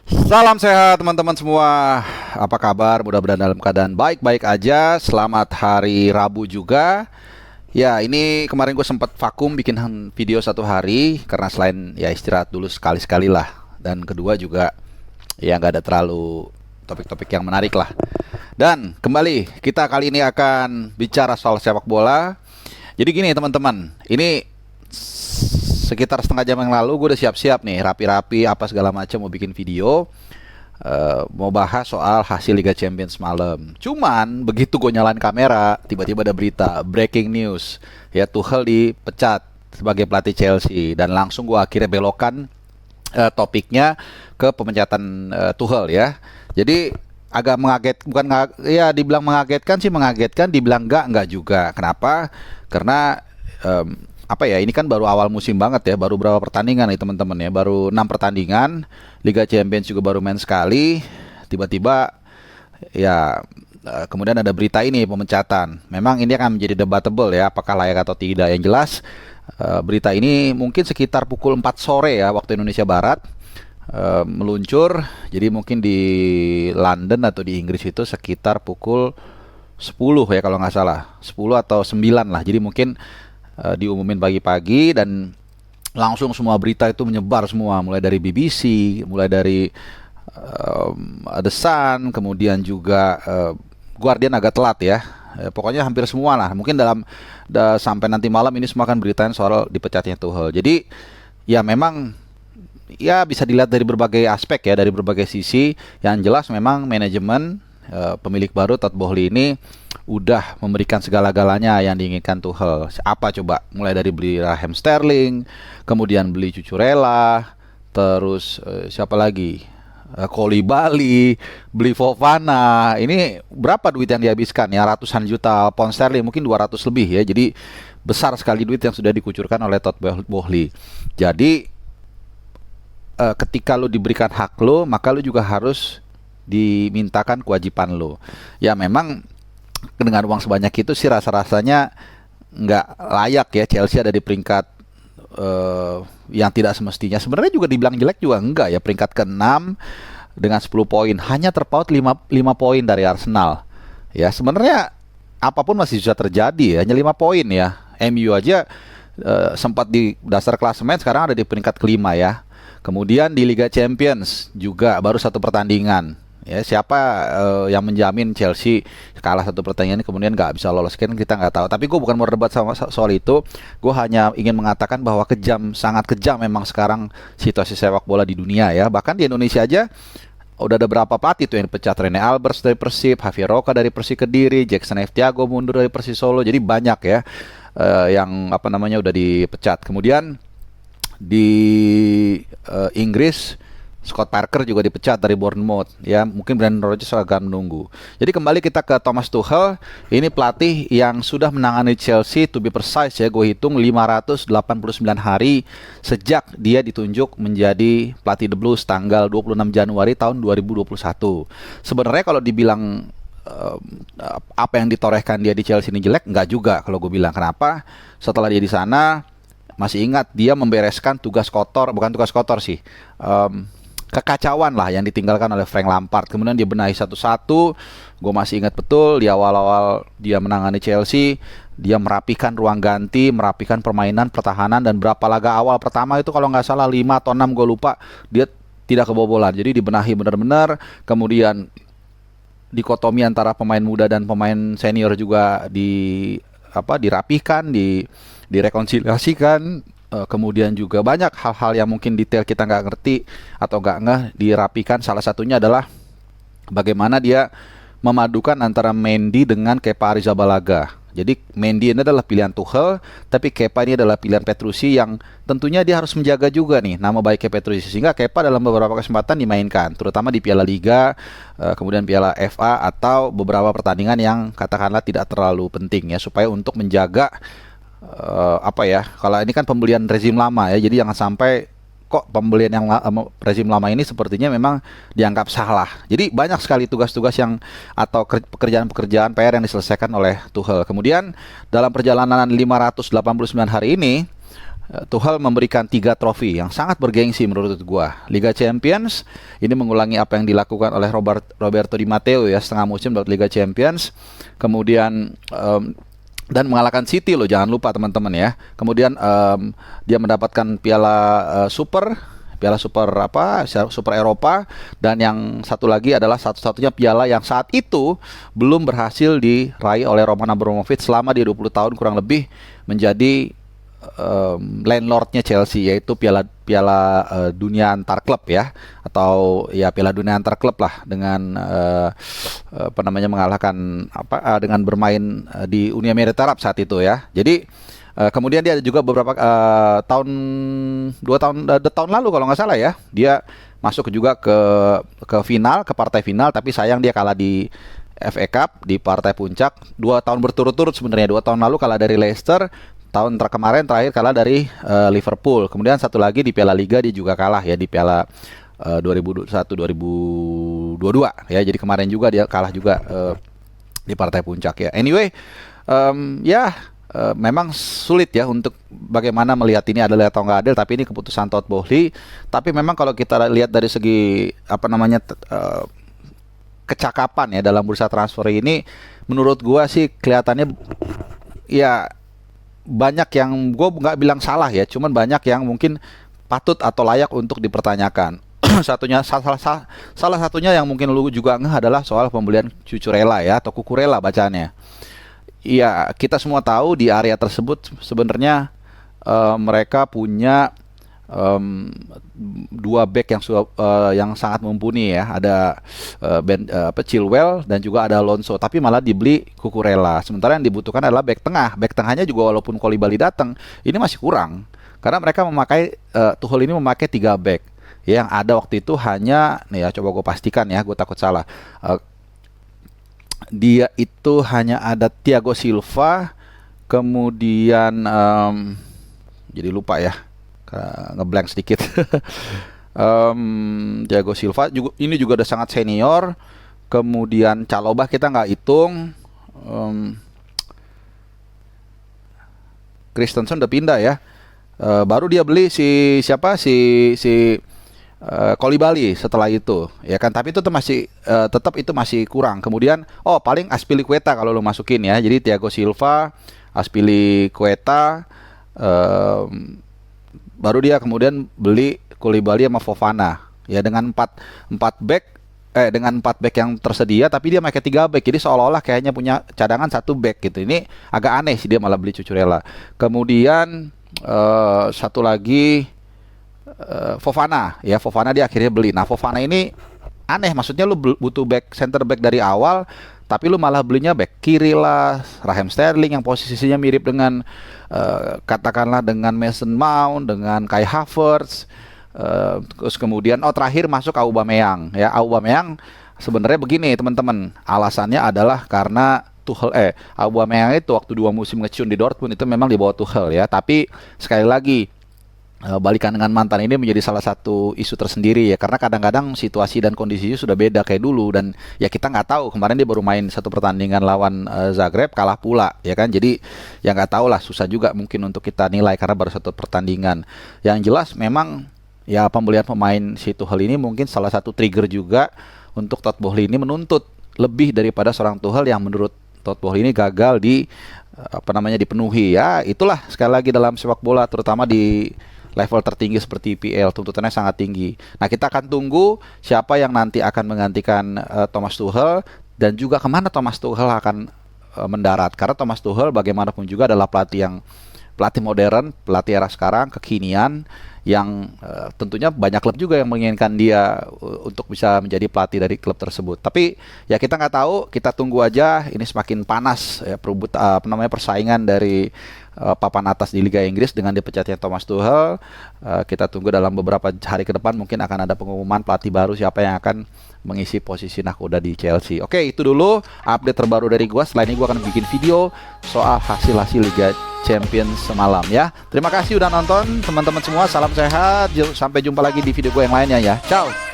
Salam sehat teman-teman semua. Apa kabar? Mudah-mudahan dalam keadaan baik-baik aja. Selamat hari Rabu juga. Ya, ini kemarin gue sempat vakum bikin video satu hari karena selain ya istirahat dulu sekali-sekali lah. Dan kedua juga ya nggak ada terlalu topik-topik yang menarik lah. Dan kembali kita kali ini akan bicara soal sepak bola. Jadi gini teman-teman, ini sekitar setengah jam yang lalu gue udah siap-siap nih, rapi-rapi apa segala macam mau bikin video, mau bahas soal hasil Liga Champions malam. Cuman begitu gue nyalain kamera, tiba-tiba ada berita breaking news, ya Tuchel dipecat sebagai pelatih Chelsea, dan langsung gue akhirnya belokan topiknya ke pemecatan Tuchel ya. Jadi agak mengaget, bukan ya dibilang mengagetkan sih, mengagetkan, dibilang enggak juga. Kenapa? Karena apa ya, ini kan baru awal musim banget ya, baru berapa pertandingan nih teman-teman ya, baru 6 pertandingan, Liga Champions juga baru main sekali, tiba-tiba ya kemudian ada berita ini pemecatan. Memang ini akan menjadi debatable ya, apakah layak atau tidak. Yang jelas berita ini mungkin sekitar pukul 4 sore ya waktu Indonesia Barat meluncur, jadi mungkin di London atau di Inggris itu sekitar pukul 10 ya kalau nggak salah, 10 atau 9 lah, jadi mungkin diumumin pagi-pagi dan langsung semua berita itu menyebar semua, mulai dari BBC, mulai dari The Sun, kemudian juga Guardian agak telat ya. Pokoknya hampir semua lah. Mungkin sampai nanti malam ini semua akan beritain soal dipecatnya Tuchel. Jadi ya memang ya bisa dilihat dari berbagai aspek ya, dari berbagai sisi. Yang jelas memang manajemen pemilik baru Todd Boehly ini udah memberikan segala-galanya yang diinginkan Tuchel. Apa coba? Mulai dari beli Raheem Sterling, kemudian beli Cucurella, terus siapa lagi? Koulibaly, beli Fofana. Ini berapa duit yang dihabiskan ya? Ratusan juta pound sterling, mungkin 200 lebih ya. Jadi besar sekali duit yang sudah dikucurkan oleh Todd Boehly. Jadi ketika lu diberikan hak lu, maka lu juga harus dimintakan kewajiban lu. Ya memang dengan uang sebanyak itu sih rasa-rasanya nggak layak ya Chelsea ada di peringkat yang tidak semestinya. Sebenarnya juga dibilang jelek juga enggak ya, peringkat ke-6 dengan 10 poin, hanya terpaut 5 poin dari Arsenal. Ya sebenarnya apapun masih bisa terjadi ya, hanya 5 poin ya. MU aja sempat di dasar klasemen, sekarang ada di peringkat kelima ya. Kemudian di Liga Champions juga baru 1 pertandingan. Ya, siapa yang menjamin Chelsea kalah 1 pertandingan kemudian nggak bisa lolos, kan kita nggak tahu. Tapi gue bukan mau debat soal itu. Gue hanya ingin mengatakan bahwa sangat kejam memang sekarang situasi sepak bola di dunia ya. Bahkan di Indonesia aja udah ada berapa pelatih tuh yang dipecat. Rene Alberts dari Persib, Javier Roca dari Persi Kediri, Jackson F. Thiago mundur dari Persis Solo. Jadi banyak ya yang apa namanya udah dipecat. Kemudian di Inggris Scott Parker juga dipecat dari Bournemouth ya, mungkin Brendan Rodgers akan menunggu. Jadi kembali kita ke Thomas Tuchel. Ini pelatih yang sudah menangani Chelsea, to be precise ya, gue hitung 589 hari sejak dia ditunjuk menjadi pelatih The Blues tanggal 26 Januari tahun 2021. Sebenarnya kalau dibilang apa yang ditorehkan dia di Chelsea ini jelek, enggak juga kalau gue bilang. Kenapa? Setelah dia di sana, masih ingat dia membereskan tugas kotor, bukan tugas kotor sih, kekacauan lah yang ditinggalkan oleh Frank Lampard. Kemudian dia benahi satu-satu. Gue masih ingat betul di awal-awal dia menangani Chelsea, dia merapikan ruang ganti, merapikan permainan pertahanan, dan berapa laga awal pertama itu kalau nggak salah 5 atau 6 gue lupa, dia tidak kebobolan. Jadi dibenahi benar-benar. Kemudian dikotomi antara pemain muda dan pemain senior juga dirapihkan, direkonsiliasikan. Kemudian juga banyak hal-hal yang mungkin detail kita nggak ngerti atau nggak ngeh dirapikan. Salah satunya adalah bagaimana dia memadukan antara Mendy dengan Kepa Arrizabalaga. Jadi Mendy ini adalah pilihan Tuchel, tapi Kepa ini adalah pilihan Petrucci yang tentunya dia harus menjaga juga nih nama baiknya Petrucci, sehingga Kepa dalam beberapa kesempatan dimainkan, terutama di Piala Liga, kemudian Piala FA atau beberapa pertandingan yang katakanlah tidak terlalu penting ya, supaya untuk menjaga kalau ini kan pembelian rezim lama ya, jadi jangan sampai kok pembelian yang rezim lama ini sepertinya memang dianggap salah. Jadi banyak sekali tugas-tugas yang atau pekerjaan-pekerjaan PR yang diselesaikan oleh Tuchel. Kemudian dalam perjalanan 589 hari ini Tuchel memberikan 3 trofi yang sangat bergengsi menurut gua. Liga Champions ini mengulangi apa yang dilakukan oleh Roberto Di Matteo ya, setengah musim dapat Liga Champions. Kemudian dan mengalahkan City loh, jangan lupa teman-teman ya. Kemudian dia mendapatkan Piala Super Eropa, dan yang satu lagi adalah satu-satunya piala yang saat itu belum berhasil diraih oleh Roman Abramovich selama di 20 tahun kurang lebih menjadi landlordnya Chelsea, yaitu Piala Dunia antar klub ya, atau ya Piala Dunia antar klub lah, dengan mengalahkan dengan bermain di Uni Emirat Arab saat itu ya. Jadi kemudian dia ada juga beberapa tahun lalu kalau nggak salah ya, dia masuk juga ke final, ke partai final, tapi sayang dia kalah di FA Cup di partai puncak 2 tahun berturut-turut sebenarnya. 2 tahun lalu kalah dari Leicester, tahun terakhir kalah dari Liverpool. Kemudian satu lagi di Piala Liga dia juga kalah ya, di Piala 2021-2022 ya. Jadi kemarin juga dia kalah juga di partai puncak ya. Anyway, memang sulit ya untuk bagaimana melihat ini adil atau nggak adil, tapi ini keputusan Todd Boehly. Tapi memang kalau kita lihat dari segi kecakapan ya dalam bursa transfer ini, menurut gua sih kelihatannya ya banyak yang gue nggak bilang salah ya, cuman banyak yang mungkin patut atau layak untuk dipertanyakan. Salah satunya yang mungkin lu juga ngeh adalah soal pembelian Cucurella ya, atau Cucurella bacanya. Iya, kita semua tahu di area tersebut sebenarnya mereka punya 2 back yang sangat mumpuni ya. Ada Chilwell dan juga ada Alonso, tapi malah dibeli Cucurella. Sementara yang dibutuhkan adalah back tengah. Back tengahnya juga walaupun Koulibaly datang, ini masih kurang. Karena mereka Tuchel ini memakai 3 back. Ya, yang ada waktu itu hanya, nih ya, coba gue pastikan ya, gue takut salah. Dia itu hanya ada Thiago Silva, kemudian jadi lupa ya, ngeblank sedikit. Thiago Silva juga, ini juga udah sangat senior. Kemudian Chalobah kita nggak hitung. Christensen udah pindah ya. Baru dia beli si Koulibaly setelah itu ya kan, tapi itu tetap itu masih kurang. Kemudian paling Azpilicueta kalau lo masukin ya. Jadi Thiago Silva, Azpilicueta, baru dia kemudian beli Koulibaly sama Fofana ya, dengan 4 back yang tersedia, tapi dia pakai 3 back. Jadi seolah-olah kayaknya punya cadangan 1 back gitu. Ini agak aneh sih dia malah beli Cucurella. Kemudian satu lagi Fofana ya, Fofana dia akhirnya beli. Nah, Fofana ini aneh, maksudnya lu butuh center back dari awal, tapi lu malah belinya back kiri lah, Raheem Sterling yang posisinya mirip dengan katakanlah dengan Mason Mount, dengan Kai Havertz. Terus kemudian terakhir masuk Aubameyang ya. Aubameyang sebenarnya begini teman-teman, alasannya adalah karena Aubameyang itu waktu 2 musim ngecun di Dortmund itu memang di bawah Tuchel ya. Tapi sekali lagi, balikan dengan mantan ini menjadi salah satu isu tersendiri ya, karena kadang-kadang situasi dan kondisinya sudah beda kayak dulu, dan ya kita nggak tahu, kemarin dia baru main 1 pertandingan lawan Zagreb, kalah pula ya kan. Jadi ya nggak tahu lah, susah juga mungkin untuk kita nilai karena baru 1 pertandingan. Yang jelas memang ya pembelian pemain si Tuchel ini mungkin salah satu trigger juga untuk Todd Boehly ini menuntut lebih daripada seorang Tuchel yang menurut Todd Boehly ini gagal dipenuhi ya. Itulah sekali lagi dalam sepak bola, terutama di level tertinggi seperti IPL, tuntutannya sangat tinggi. Nah, kita akan tunggu siapa yang nanti akan menggantikan Thomas Tuchel, dan juga kemana Thomas Tuchel akan mendarat. Karena Thomas Tuchel bagaimanapun juga adalah pelatih modern, pelatih era sekarang, kekinian, yang tentunya banyak klub juga yang menginginkan dia untuk bisa menjadi pelatih dari klub tersebut. Tapi ya kita nggak tahu, kita tunggu aja. Ini semakin panas ya persaingan dari papan atas di Liga Inggris dengan dipecatnya Thomas Tuchel. Kita tunggu dalam beberapa hari ke depan mungkin akan ada pengumuman pelatih baru siapa yang akan mengisi posisi nahkoda di Chelsea. Oke, itu dulu update terbaru dari gua. Setelah ini gua akan bikin video soal hasil-hasil Liga Champions semalam ya. Terima kasih udah nonton teman-teman semua. Salam sehat. Sampai jumpa lagi di video gue yang lainnya ya. Ciao.